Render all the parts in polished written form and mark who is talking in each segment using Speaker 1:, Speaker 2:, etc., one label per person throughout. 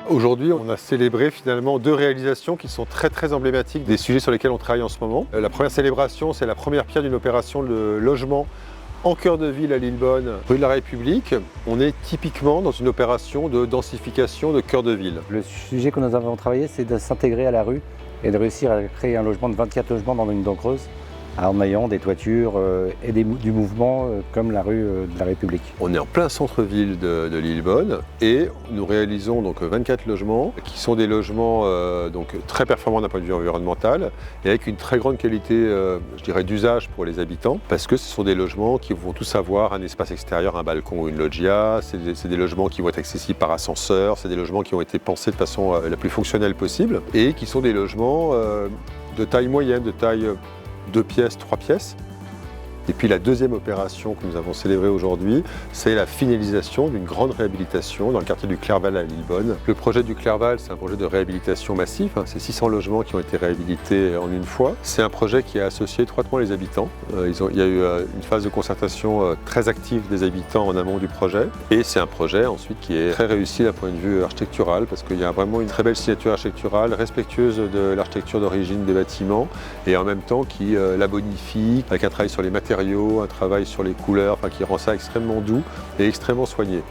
Speaker 1: Aujourd'hui, on a célébré finalement 2 réalisations qui sont très emblématiques des sujets sur lesquels on travaille en ce moment. La première célébration, c'est la première pierre d'une opération de logement en cœur de ville à Lillebonne, rue de la République. On est typiquement dans une opération de densification de cœur de ville.
Speaker 2: Le sujet que nous avons travaillé, c'est de s'intégrer à la rue et de réussir à créer un logement de 24 logements dans une dent creuse, en ayant des toitures et du mouvement comme la rue de la République.
Speaker 1: On est en plein centre-ville de Lillebonne et nous réalisons donc 24 logements qui sont des logements donc très performants d'un point de vue environnemental et avec une très grande qualité je dirais d'usage pour les habitants parce que ce sont des logements qui vont tous avoir un espace extérieur, un balcon ou une loggia, c'est des logements qui vont être accessibles par ascenseur, c'est des logements qui ont été pensés de façon la plus fonctionnelle possible et qui sont des logements de taille moyenne, de taille 2 pièces, 3 pièces. Et puis la deuxième opération que nous avons célébrée aujourd'hui, c'est la finalisation d'une grande réhabilitation dans le quartier du Clerval à Lillebonne. Le projet du Clerval, c'est un projet de réhabilitation massif, c'est 600 logements qui ont été réhabilités en une fois. C'est un projet qui a associé étroitement les habitants. Il y a eu une phase de concertation très active des habitants en amont du projet. Et c'est un projet ensuite qui est très réussi d'un point de vue architectural parce qu'il y a vraiment une très belle signature architecturale, respectueuse de l'architecture d'origine des bâtiments et en même temps qui la bonifie avec un travail sur les matériaux, un travail sur les couleurs, qui rend ça extrêmement doux et extrêmement soigné.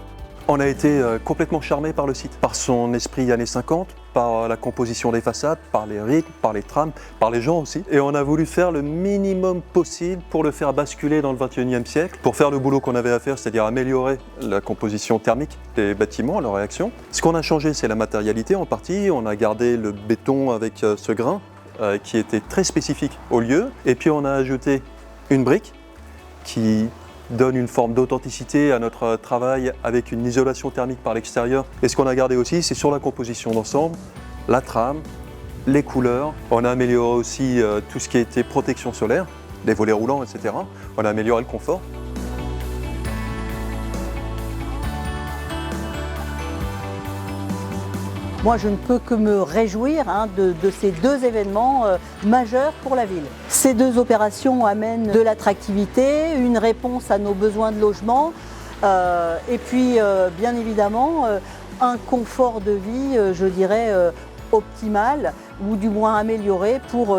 Speaker 3: On a été complètement charmé par le site, par son esprit années 50, par la composition des façades, par les rythmes, par les trames, par les gens aussi. Et on a voulu faire le minimum possible pour le faire basculer dans le 21e siècle, pour faire le boulot qu'on avait à faire, c'est-à-dire améliorer la composition thermique des bâtiments, leur réaction. Ce qu'on a changé, c'est la matérialité en partie. On a gardé le béton avec ce grain qui était très spécifique au lieu. Et puis on a ajouté une brique qui donne une forme d'authenticité à notre travail avec une isolation thermique par l'extérieur. Et ce qu'on a gardé aussi, c'est sur la composition d'ensemble, la trame, les couleurs. On a amélioré aussi tout ce qui était protection solaire, les volets roulants, etc. On a amélioré le confort.
Speaker 4: Moi, je ne peux que me réjouir de ces 2 événements majeurs pour la ville. Ces 2 opérations amènent de l'attractivité, une réponse à nos besoins de logement et puis, bien évidemment, un confort de vie, je dirais, optimal ou du moins amélioré pour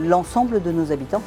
Speaker 4: l'ensemble de nos habitants.